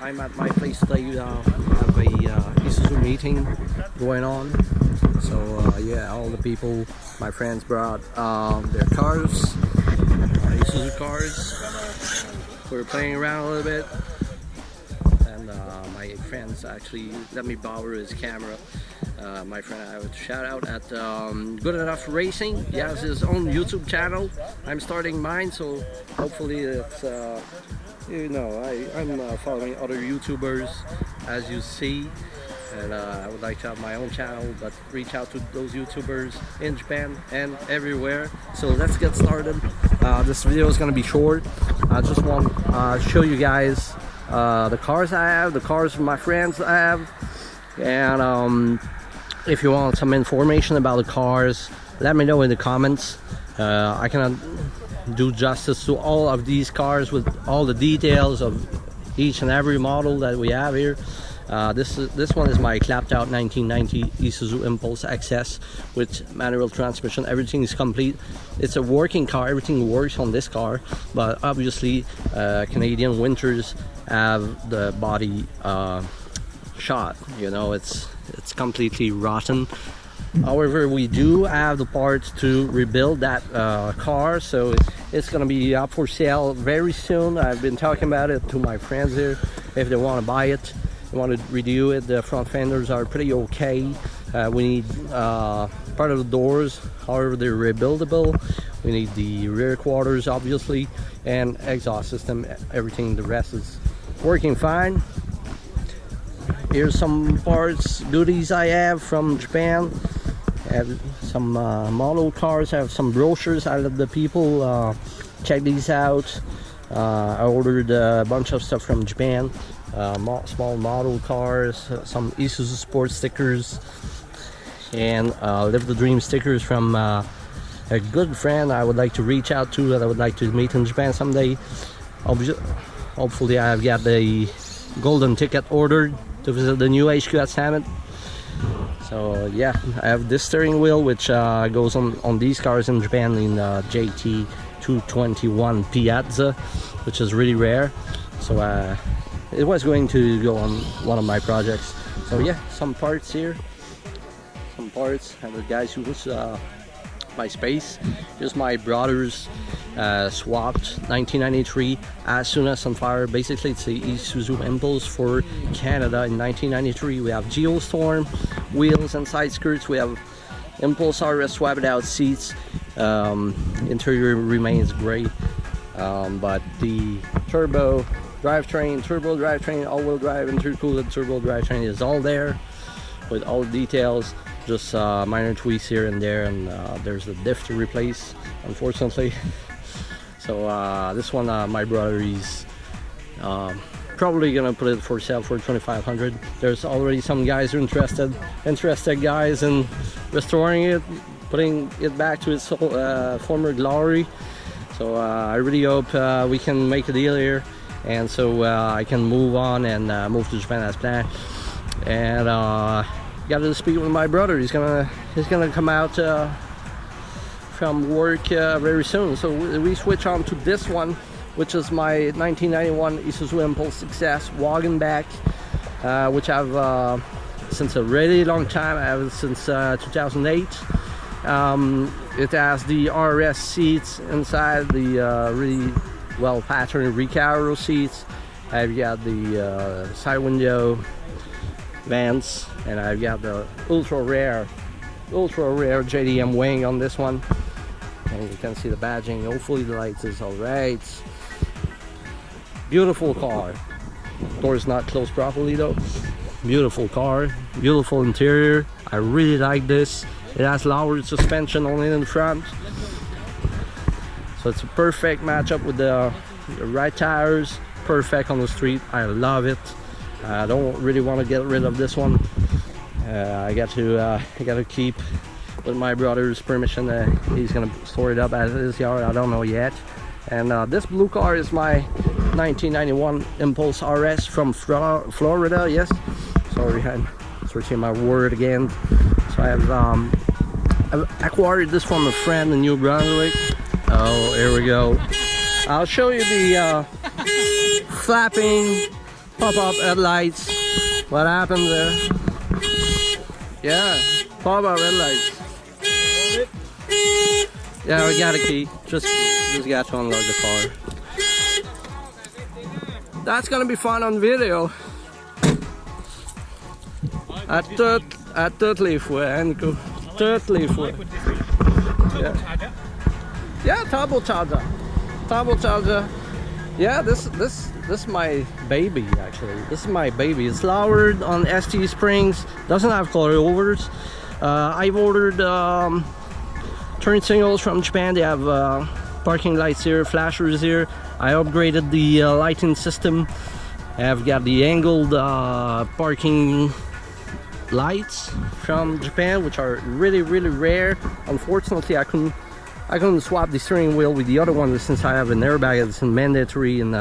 I'm at my place today. Have a Isuzu meeting going on. So yeah, all the people, my friends brought their cars, Isuzu cars. We're playing around a little bit, and my friends actually let me borrow his camera. My friend, I would shout out at Good Enough Racing. He has his own YouTube channel. I'm starting mine, so hopefully it's you know, I'm following other YouTubers, as you see, and I would like to have my own channel, but reach out to those YouTubers in Japan and everywhere. So let's get started. This video is going to be short. I just want to show you guys the cars I have, the cars of my friends I have, and if you want some information about the cars, let me know in the comments. I cannot do justice to all of these cars with all the details of each and every model that we have here. This one is my clapped out 1990 Isuzu Impulse XS with manual transmission. Everything is complete. It's a working car. Everything works on this car, but obviously Canadian winters have the body shot. You know, it's completely rotten. However, we do have the parts to rebuild that car, so it's going to be up for sale very soon. I've been talking about it to my friends here. If they want to buy it, they want to redo it, the front fenders are pretty okay. We need part of the doors, however they're rebuildable. We need the rear quarters obviously, and exhaust system. Everything, the rest is working fine. Here's some parts, goodies I have from Japan. I have some model cars, I have some brochures. I let the people check these out. I ordered a bunch of stuff from Japan, small model cars, some Isuzu sports stickers, and Live the Dream stickers from a good friend I would like to reach out to, that I would like to meet in Japan someday. Hopefully I've got the golden ticket ordered to visit the new HQ at Summit. So yeah, I have this steering wheel which goes on these cars in Japan in JT 221 Piazza, which is really rare. So it was going to go on one of my projects. So yeah, some parts here, some parts, and the guys who was my space. Just my brother's swapped 1993 ISUNA Sunfire. Basically it's the Isuzu Impulse for Canada in 1993. We have Geostorm wheels and side skirts. We have Impulse RS swapped out seats. Interior remains great, but the turbo drivetrain, all-wheel drive, intercooled turbo drivetrain is all there with all the details. Just minor tweaks here and there, and there's the diff to replace, unfortunately. So this one, my brother, he's probably gonna put it for sale for $2,500. There's already some guys who interested guys in restoring it, putting it back to its former glory. So I really hope we can make a deal here, and so I can move on and move to Japan as planned. And got to speak with my brother. He's gonna come out from work very soon. So we switch on to this one, which is my 1991 Isuzu Impulse XS wagon back, which I've since a really long time. I have it since 2008. It has the RS seats inside, the really well patterned Recaro seats. I've got the side window vents, and I've got the ultra rare JDM wing on this one, and you can see the badging. Hopefully the lights is all right. Beautiful car. Door's not closed properly though. Beautiful car, beautiful interior. I really like this. It has lowered suspension only in the front, so it's a perfect matchup with the right tires. Perfect on the street. I love it. I don't really want to get rid of this one. I got to keep, with my brother's permission. He's gonna store it up at his yard. I don't know yet. And this blue car is my 1991 Impulse RS from Florida. Yes, sorry, I'm searching my word again. So I've acquired this from a friend in New Brunswick. Oh, here we go. I'll show you the flapping Pop-up headlights. What happened there? Yeah, pop-up headlights. Yeah, we got a key. Just got to unlock the car. That's gonna be fun on video. At Turtley Enco. Turtley. Yeah, turbo charger. Turbo charger. Yeah, this is my baby actually. This is my baby. It's lowered on ST springs. Doesn't have coilovers. I've ordered turn signals from Japan. They have parking lights here, flashers here. I upgraded the lighting system. I've got the angled parking lights from Japan, which are really rare. Unfortunately, I couldn't swap the steering wheel with the other one since I have an airbag. It's mandatory in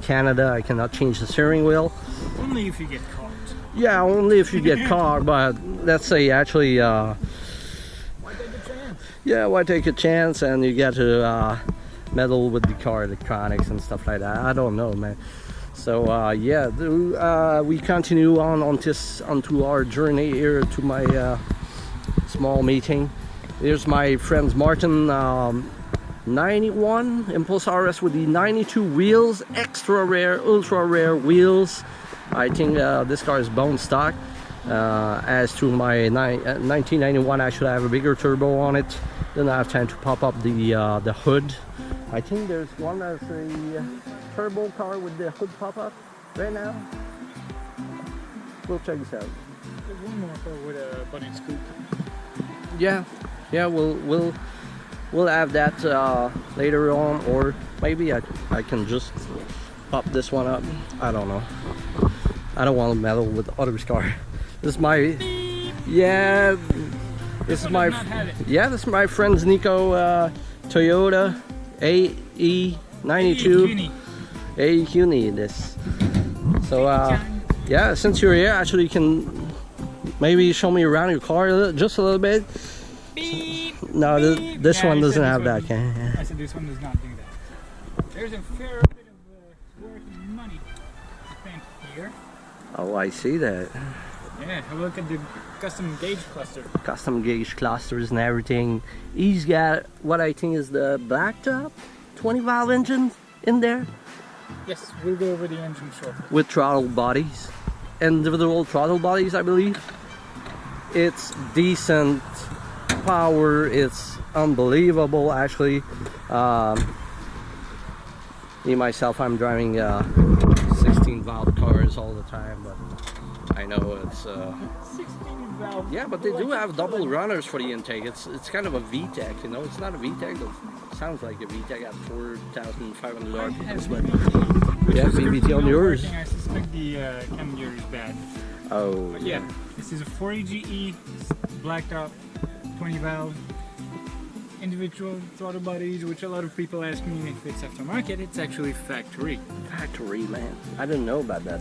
Canada. I cannot change the steering wheel. Only if you get caught. Yeah, only if you get caught. But let's say actually, why take a chance? Yeah, why take a chance? And you get to meddle with the car electronics and stuff like that. I don't know, man. So yeah, we continue onto our journey here to my small meeting. Here's my friends Martin 91 Impulse RS with the 92 wheels, extra rare, ultra rare wheels. I think this car is bone stock. As to my 1991, actually I have a bigger turbo on it. Then I have time to pop up the hood. I think there's one that's a turbo car with the hood pop up right now. We'll check this out. There's one more car with a bunny scoop. Yeah, we'll have that later on, or maybe I can just pop this one up. I don't know. I don't want to meddle with others' car. This is my this is my friend's Nico Toyota AE92 AE this. So yeah, since you're here, actually you can maybe show me around your car just a little bit. Beep, no, this one doesn't have that. I said this one does not do that. There's a fair bit of worth of money spent here. Oh, I see that. Yeah, have a look at the custom gauge cluster. Custom gauge clusters and everything. He's got what I think is the blacktop 20 valve engine in there. Yes, we'll go over the engine shortly. With throttle bodies. Individual throttle bodies, I believe. It's decent power. It's unbelievable, actually. Me, myself, I'm driving 16 valve cars all the time, but I know it's 16 valve. yeah, but they do have double runners for the intake. It's kind of a VTEC, you know. It's not a VTEC, but it sounds like a VTEC at 4,500 RPMs. But yeah, VVT on yours. I suspect the cam gear is bad. Oh, but yeah, this is a 40GE blacktop 20 valve individual throttle bodies, which a lot of people ask me if it's aftermarket. It's actually factory. Factory, man. I didn't know about that.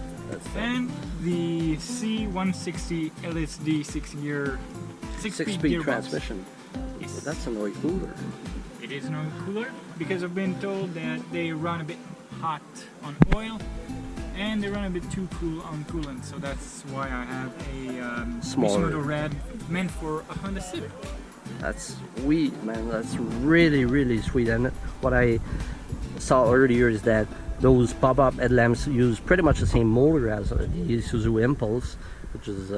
And the C160 LSD 6-speed transmission. Yes. Well, that's an oil cooler. It is an oil cooler because I've been told that they run a bit hot on oil and they run a bit too cool on coolant. So that's why I have a smaller red meant for a Honda Civic. That's sweet, man. That's really sweet. And what I saw earlier is that those pop-up headlamps use pretty much the same motor as the Isuzu Impulse, which is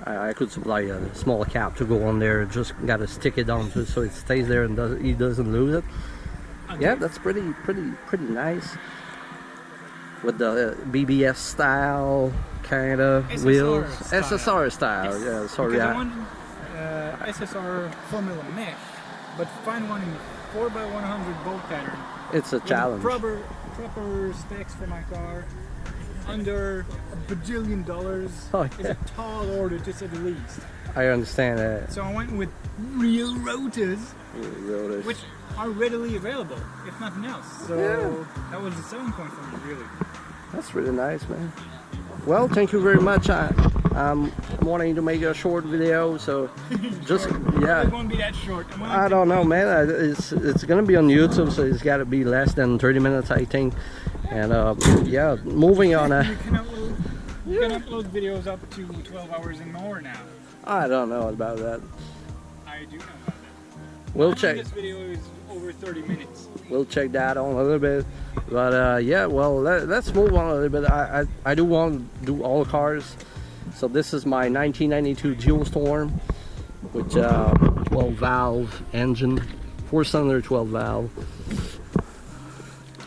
I could supply a small cap to go on there. Just gotta stick it on so it stays there and he doesn't lose it. Okay. Yeah, that's pretty nice. With the BBS style kind of wheels, SSR style. Yes. Yeah, sorry. SSR Formula Mesh, but find one in 4x100 bolt pattern. It's a challenge. Proper specs for my car, under $1 bajillion. Oh, yeah. It's a tall order to say the least. I understand that. So I went with real rotors, which are readily available, if nothing else. So yeah, that was the selling point for me, really. That's really nice, man. Well, thank you very much. I'm wanting to make a short video, so just yeah. It won't be that short. I don't know, man. It's gonna be on YouTube, so it's got to be less than 30 minutes, I think. And yeah, moving on. You can upload videos up to 12 hours and more now. I don't know about that. I do know about that. We'll check. This video is over 30 minutes. We'll check that on a little bit. But yeah, well, let's move on a little bit. I do want to do all cars. So this is my 1992 Geostorm with 12 valve engine, 4-cylinder 12 valve,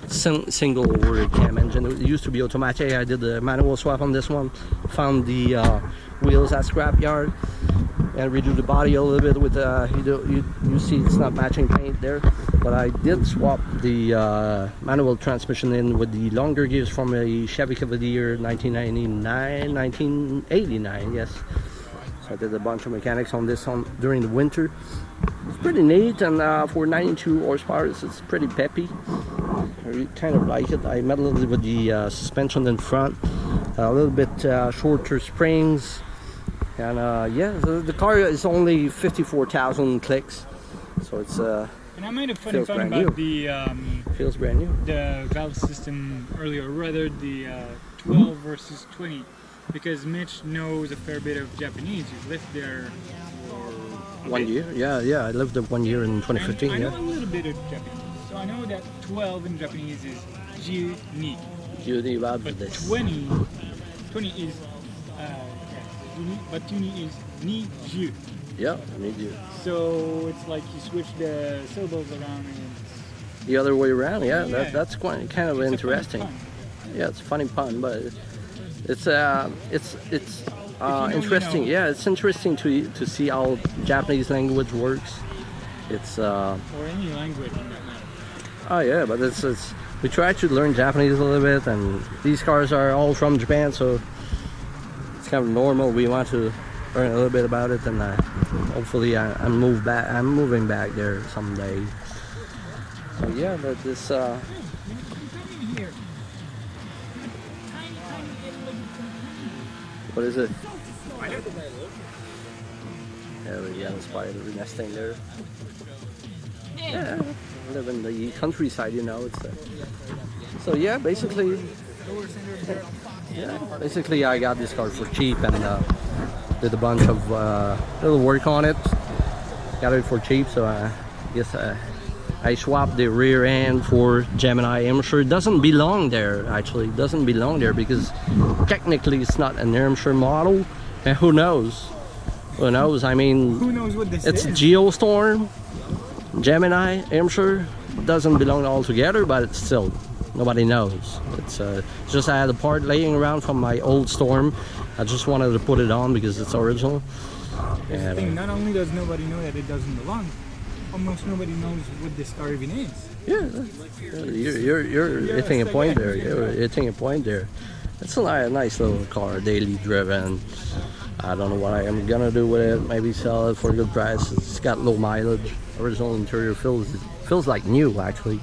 single over cam engine. It used to be automatic. I did the manual swap on this one. Found the wheels at scrapyard and redo the body a little bit with you see it's not matching paint there, but I did swap the manual transmission in with the longer gears from a Chevy Cavalier 1989, yes. So I did a bunch of mechanics on this during the winter. It's pretty neat, and for 92 horsepower it's pretty peppy. I kind of like it. I meddled with the suspension in front, a little bit shorter springs. And yeah, the car is only 54,000 clicks, so it's and I made a funny fun new. about the feels brand new. The valve system earlier, or rather the 12 versus 20, because Mitch knows a fair bit of Japanese. He's lived there for 1 year. Yeah, I lived there 1 year in 2015. I know a little bit of Japanese, so I know that 12 in Japanese is Juni, but 20 is but Juni is Niju. Yeah, Niju. So it's like you switch the syllables around and the other way around. Yeah, yeah. that's quite kind of interesting. Yeah, it's a funny pun, but it's interesting. You know. Yeah, it's interesting to see how Japanese language works. It's or any language in that matter. Oh yeah, but it's we try to learn Japanese a little bit, and these cars are all from Japan, so it's kind of normal. We want to learn a little bit about it, and hopefully I'm moving back there someday. So yeah, but this what is it? Yeah, we got a spider nesting there. Yeah, I live in the countryside, you know. It's so yeah, basically. Yeah, basically I got this car for cheap and did a bunch of little work on it. Got it for cheap, so I guess I swapped the rear end for Gemini. I'm sure it doesn't belong there, actually. It doesn't belong there because technically it's not an Hampshire model. And who knows? Who knows? I mean, who knows what this it's is? It's Geostorm, Gemini, Hampshire. Doesn't belong all together, but it's still. Nobody knows. It's just I had a part laying around from my old Storm. I just wanted to put it on because it's original. And, the thing, not only does nobody know that it doesn't belong, almost nobody knows what this car even is. Yeah, you're hitting a point there. You're hitting a point there. It's a nice little car, daily driven. I don't know what I am gonna do with it. Maybe sell it for a good price. It's got low mileage. Original interior feels like new, actually.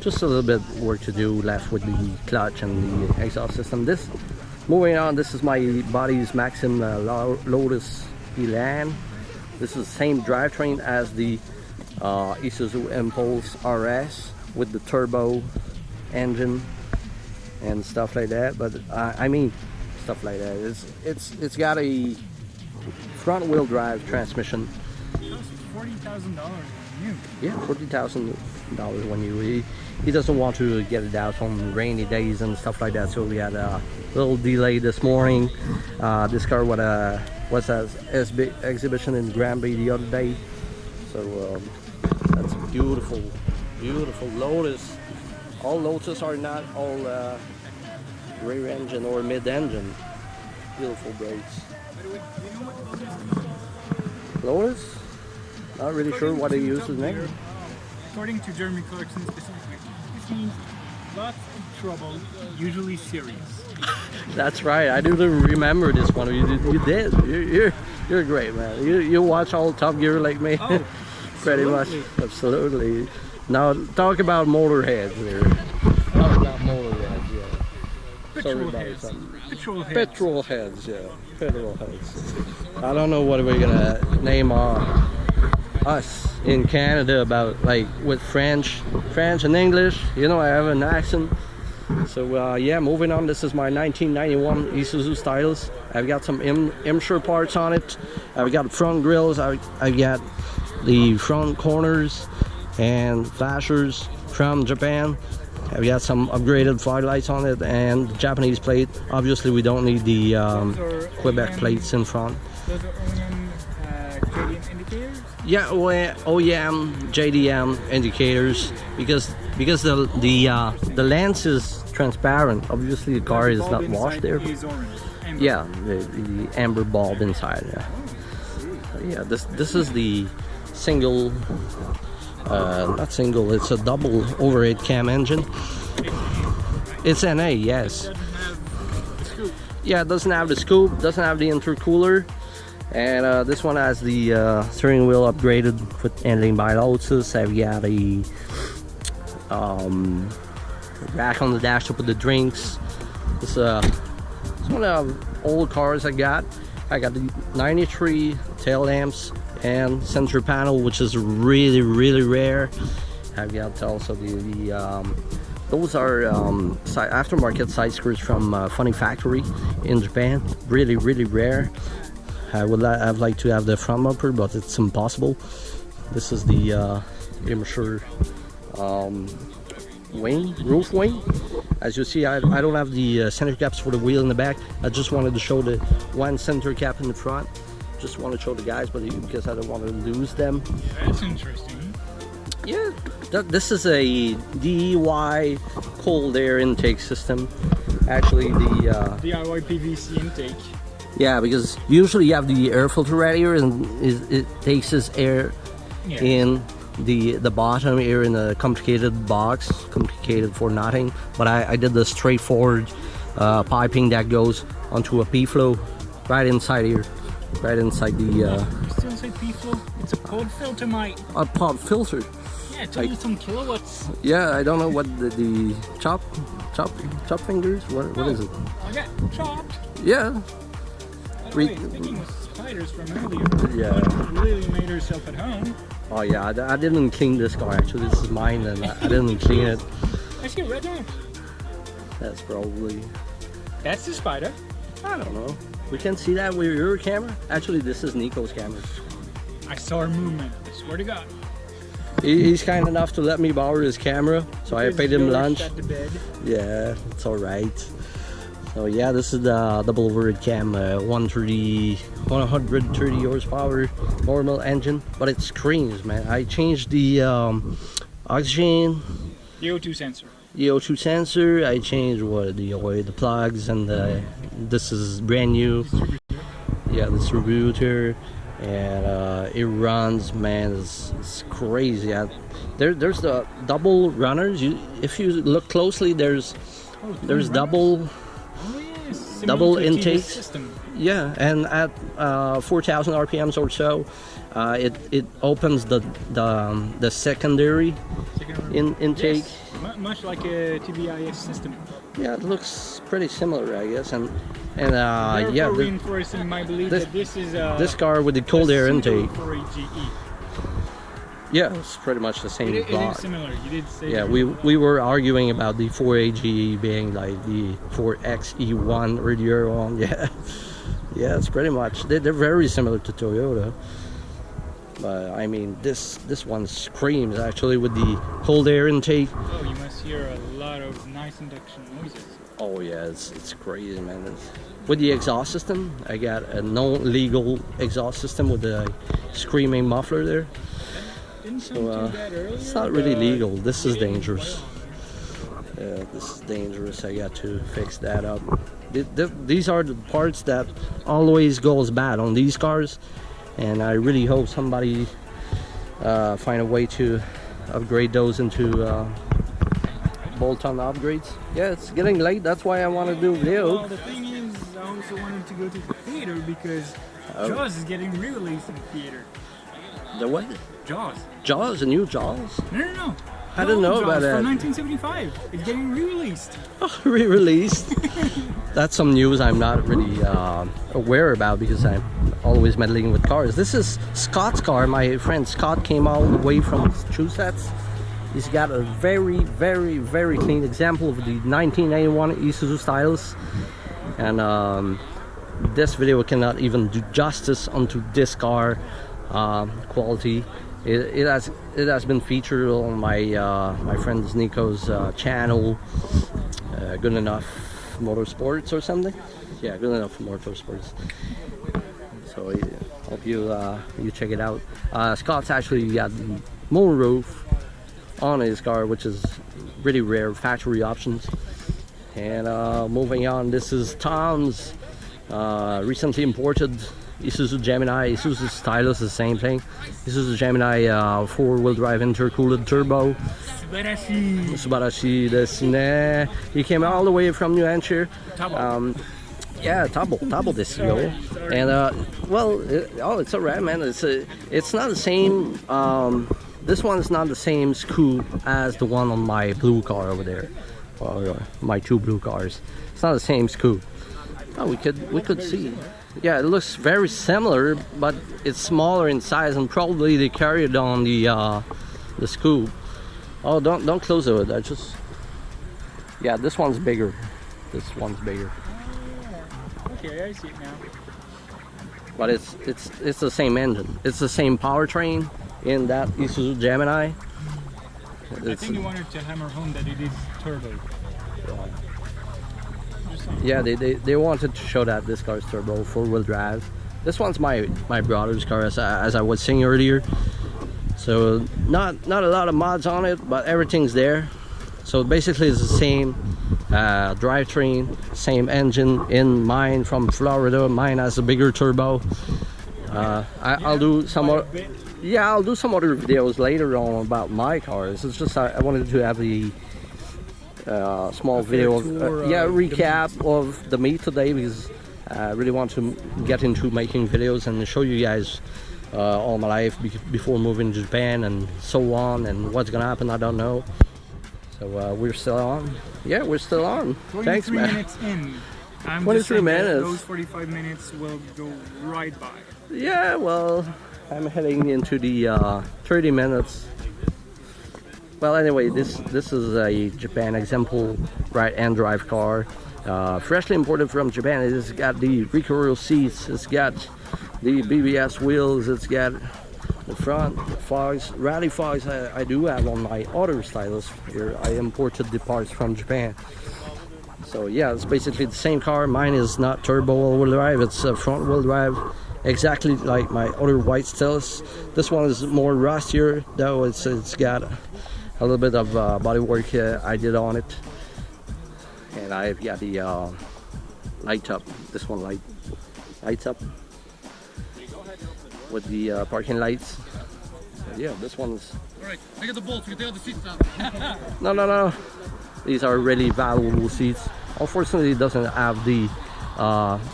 Just a little bit work to do left with the clutch and the exhaust system. Moving on, this is my body's Maxim Lotus Elan. This is the same drivetrain as the Isuzu Impulse RS with the turbo engine and stuff like that. But I mean, stuff like that. It's got a front wheel drive transmission. It costs $40,000 new. Yeah, $40,000 when you. He doesn't want to get it out on rainy days and stuff like that, so we had a little delay this morning. This car was at exhibition in Granby the other day, so that's a beautiful Lotus. All Lotus are not all rear engine or mid engine. Beautiful brakes. Lotus? Not really sure what they use his name. According to Jeremy Clarkson specifically, this means lots of trouble, usually serious. That's right. I do remember this one. You did. You're great, man. You watch all Top Gear like me. Oh, pretty much. Absolutely. Now talk about Motorhead here. Talk about Motorhead. Yeah. petrol about heads. something. Petrol heads. Petrol heads, yeah. Petrol heads. I don't know what we're gonna name us in Canada about, like, with French and English. You know, I have an accent. So yeah, moving on. This is my 1991 Isuzu Stylus. I've got some Imsure parts on it. I've got front grills. I've got the front corners and flashers from Japan. I've got some upgraded fog lights on it and the Japanese plate. Obviously, we don't need the Quebec plates in front. Those are OEM JDM indicators? Yeah, OEM JDM indicators, because the lens is transparent. Obviously, the car is not washed there. Is orange. Amber. Yeah, the amber bulb inside. Yeah, yeah. This is the single, not single. It's a double overhead cam engine. It's NA, yes. It doesn't have the scoop. Yeah, it doesn't have the scoop. Doesn't have the intercooler. And this one has the steering wheel upgraded with handling by Lotus. I've got a rack on the dash to put the drinks. It's one of the old cars I got. I got the 93 tail lamps and center panel, which is really rare. I've got also those are aftermarket side skirts from Funny Factory in Japan. Really rare. I'd like to have the front bumper, but it's impossible. This is the Imsure roof wing. As you see, I don't have the center caps for the wheel in the back. I just wanted to show the one center cap in the front. Just want to show the guys, but because I don't want to lose them. That's interesting. Yeah, this is a DIY cold air intake system. Actually, the DIY PVC intake. yeah, because usually you have the air filter right here, and it takes this air in the bottom here in a complicated box, complicated for nothing. But I did the straightforward piping that goes onto a P-flow right inside here, right inside the. You still say P-flow? It's a pod filter, mate. A pod filter. Yeah, it's only some kilowatts. Yeah, I don't know what the chop fingers. What is it? I got chopped. Yeah. By the way, speaking of spiders from earlier, Yeah. Lily made herself at home. Oh yeah, I didn't clean this car actually. This is mine, and I didn't clean it. I see a red one. That's probably. That's the spider. I don't know. We can see that with your camera. Actually, this is Nico's camera. I saw her movement. I swear to God. He's kind enough to let me borrow his camera, so I paid him lunch. At the bed. Yeah, it's all right. So yeah, this is the double overhead cam, 130 horsepower normal engine, but it screams, man. I changed the oxygen, The O2 sensor. the O2 sensor. I changed the oil, the plugs, and this is brand new. Yeah, distributor, and it runs, man. It's crazy. There's the double runners. If you look closely, there's double. Oh yes. Double Similar to a TV intake. system. Yeah, and at 4,000 RPMs or so, it opens the secondary intake. Yes, much like a TBIS system. Yeah, it looks pretty similar, I guess, and Therefore yeah, reinforcing my belief that this is this car with the cold air intake. For a GE. Yeah, it's pretty much the same It block. is similar. You did say. Yeah, that. we were arguing about the 4AGE being like the 4XE1 earlier on. Yeah, yeah, it's pretty much they're very similar to Toyota. But I mean, this one screams actually with the cold air intake. Oh, you must hear a lot of nice induction noises. Oh yeah, it's crazy, man. With the exhaust system, I got a non-legal exhaust system with a screaming muffler there. Didn't sound too bad earlier. It's not really legal. This is dangerous. Yeah, this is dangerous. I got to fix that up. These are the parts that always goes bad on these cars, and I really hope somebody find a way to upgrade those into bolt-on upgrades. Yeah, it's getting late. That's why I want to do video. Well, the thing is, I also wanted to go to the theater because Jaws is getting released in the theater. The what? Jaws. Jaws? The new Jaws? No. I don't know about that. From 1975. It's getting re-released. Oh, re-released? That's some news I'm not really aware about because I'm always meddling with cars. This is Scott's car. My friend Scott came all the way from Massachusetts. He's got a very, very, very clean example of the 1991 Isuzu Stylus. And this video cannot even do justice onto this car quality. It has been featured on my my friend Nico's channel, Good Enough Motorsports or something. Yeah, Good Enough Motorsports. So hope you you check it out. Scott's actually got the moonroof on his car, which is really rare, factory options. And moving on, this is Tom's recently imported Isuzu Gemini. Isuzu Stylus, the same thing. Isuzu Gemini 4-wheel drive intercooled turbo. Subarashi desu ne. He came all the way from New Hampshire. Yeah, Tabo desu yo. And well, it's alright, man. It's not the same. This one is not the same scoop as the one on my blue car over there, or my two blue cars. It's not the same scoop. Oh, we could see. Yeah, it looks very similar, but it's smaller in size, and probably they carried on the scoop. Oh, don't close it. I just, yeah, this one's bigger. This one's bigger. Okay, I see it now. But it's the same engine. It's the same powertrain in that Isuzu Gemini. I think you wanted to hammer home that it is turbo. Yeah, they wanted to show that this car is turbo, 4-wheel drive. This one's my brother's car, as I was saying earlier. So not a lot of mods on it, but everything's there. So basically it's the same drivetrain, same engine in mine from Florida. Mine has a bigger turbo. I'll do some more. Yeah, I'll do some other videos later on about my cars. It's just I wanted to have the small video of recap of the meet today, because I really want to get into making videos and show you guys all my life before moving to Japan and so on, and what's gonna happen I don't know. So we're still on. Yeah, we're still on. Thanks, man. 23 minutes in. I'm 23 minutes. Those 45 minutes will go right by. Yeah, well, I'm heading into the 30 minutes. Well, anyway, this is a Japan example right-hand drive car, freshly imported from Japan. It's got the recoil seats, it's got the BBS wheels, it's got the front fogs, rally fogs. I do have on my other Stylus here. I imported the parts from Japan. So yeah, it's basically the same car. Mine is not turbo all-wheel drive, it's front wheel drive, exactly like my other white Stylus. This one is more rustier though. It's got a little bit of body work I did on it, and I've got the light up. This one lights up with the parking lights. So yeah, this one's. All right, I got the bolts. We can take out the seats now. No. These are really valuable seats. Unfortunately, it doesn't have the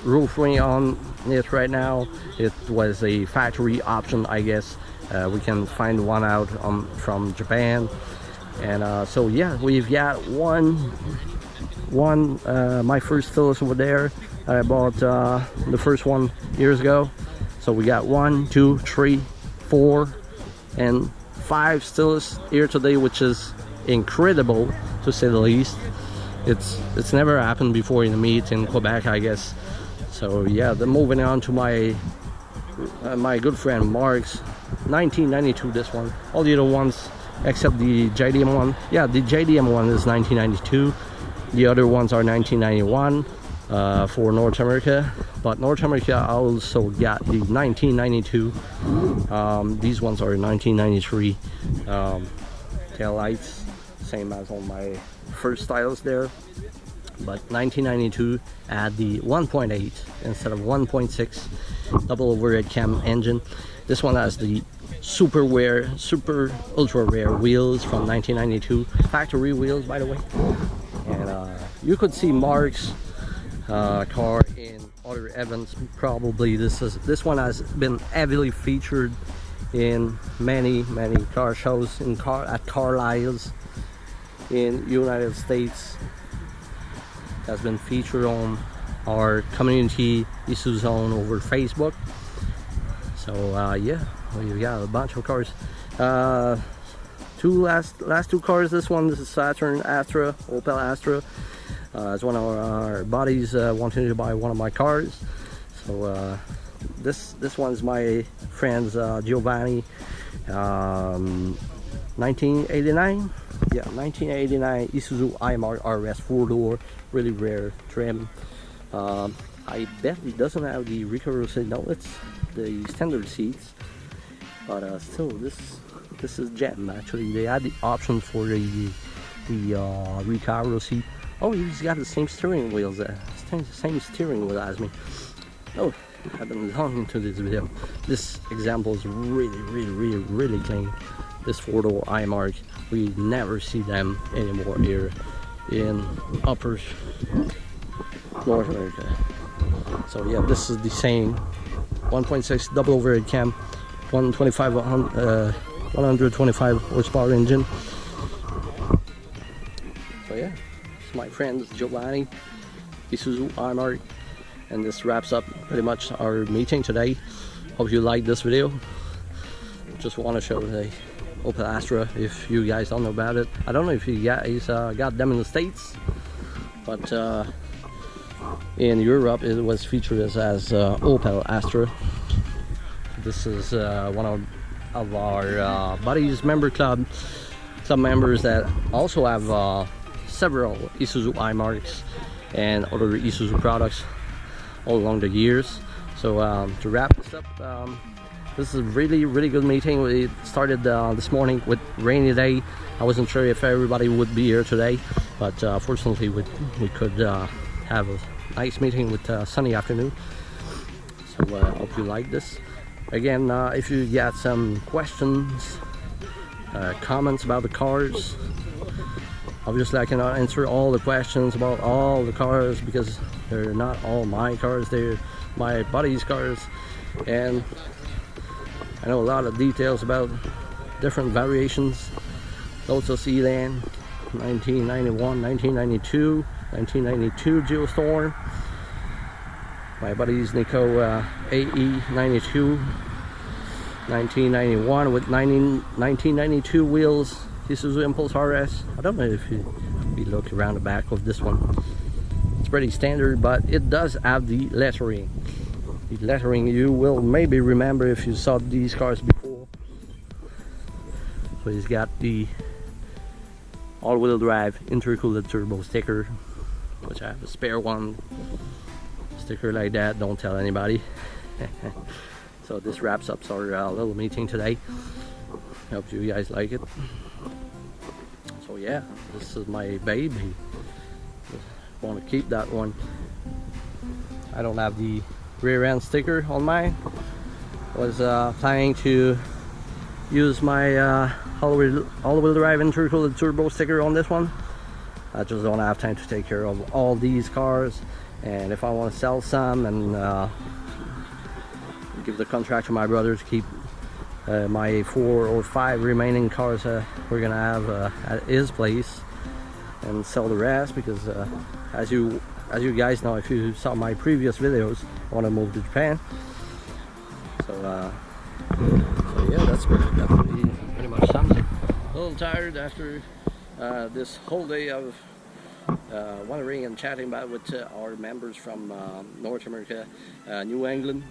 roof ring on it right now. It was a factory option, I guess. We can find one out from Japan. And so yeah, we've got one my first Stylus over there. I bought the first one years ago. So we got 1, 2, 3, 4, and 5 Stylus here today, which is incredible to say the least. It's never happened before in the meet in Quebec, I guess. So yeah, then moving on to my my good friend Mark's 1992. This one, all the other ones except the JDM one. Yeah, the JDM one is 1992. The other ones are 1991 for North America. But North America also got the 1992. These ones are 1993 tail lights, same as on my first Stylus there. But 1992 had the 1.8 instead of 1.6 double overhead cam engine. This one has the super ultra rare wheels from 1992, factory wheels by the way. And you could see Mark's car in other events. Probably this one has been heavily featured in many car shows at Carlisle's in United States. Has been featured on our community Isuzu zone over Facebook. So yeah, we got a bunch of cars. Last two cars. This one, this is Saturn Astra, Opel Astra. It's one of our buddies wanting to buy one of my cars. So this one's my friend's Giovanni, 1989. Yeah, 1989 Isuzu IMARK RS 4-door, really rare trim. I bet it doesn't have the recovery seat. No, it's the standard seats. But still, this is gem. Actually, they had the option for the recovery seat. Oh, he's got the same steering wheels. Same steering wheel as me. Oh, I've been longing into this video. This example is really clean. This 4-door IMARK, we never see them anymore here in upper North America. So yeah, this is the same 1.6 double overhead cam, 125 horsepower engine. So yeah, it's my friend Giovanni, Isuzu IMARK, and this wraps up pretty much our meeting today. Hope you liked this video. Just want to show the Opel Astra if you guys don't know about it. I don't know if you guys got them in the States, but in Europe it was featured as Opel Astra. This is one of our buddies club members that also have several Isuzu IMARKs and other Isuzu products all along the years. So to wrap this up, this is a really good meeting. We started this morning with rainy day. I wasn't sure if everybody would be here today, but fortunately we could have a nice meeting with sunny afternoon. So hope you like this. Again, if you got some questions, comments about the cars, obviously I cannot answer all the questions about all the cars because they're not all my cars, they're my buddy's cars, and I know a lot of details about different variations. Also Sedan, 1991, 1992, 1992 Geostorm. My buddy's Nico AE92, 1991 with 1992 wheels, Isuzu Impulse RS. I don't know if you look around the back of this one. It's pretty standard, but it does have the lettering. The lettering you will maybe remember if you saw these cars before. So he's got the all-wheel drive intercooled turbo sticker, which I have a spare one. Sticker like that, don't tell anybody. So this wraps up our little meeting today. Hope you guys like it. So yeah, this is my baby. Want to keep that one. I don't have the rear end sticker on mine. Was planning to use my all-wheel drive intercooled turbo sticker on this one. I just don't have time to take care of all these cars, and if I want to sell some and give the contract to my brother to keep my 4 or 5 remaining cars we're gonna have at his place, and sell the rest, because as you guys know, if you saw my previous videos, I want to move to Japan. So yeah, that's pretty much something. A little tired after this whole day of wandering and chatting with our members from North America, New England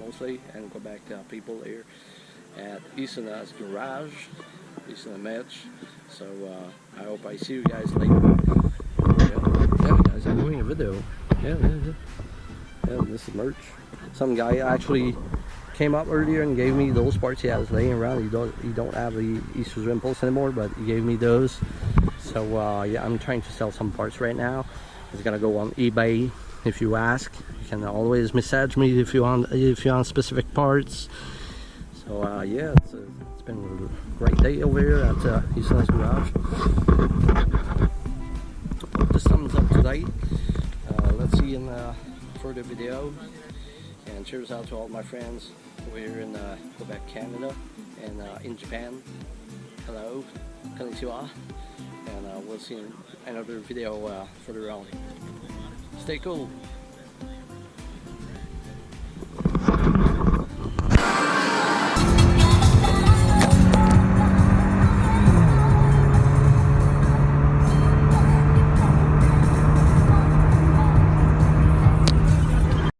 mostly, and Quebec people here at ISUNA's garage, isunamitch. So I hope I see you guys later. Yeah guys, I'm doing a video. Yeah, this is merch. Some guy actually came up earlier and gave me those parts he has laying around. He don't have the Isuzu Impulse anymore, but he gave me those. So yeah, I'm trying to sell some parts right now. It's gonna go on eBay. If you ask, you can always message me if you want specific parts. So yeah, it's been a great day over here at ISUNA's garage. This sums up today. Let's see in further video. And cheers out to all my friends We're in Quebec, Canada, and in Japan. Hello, konnichiwa, and we'll see you in another video further on. Stay cool.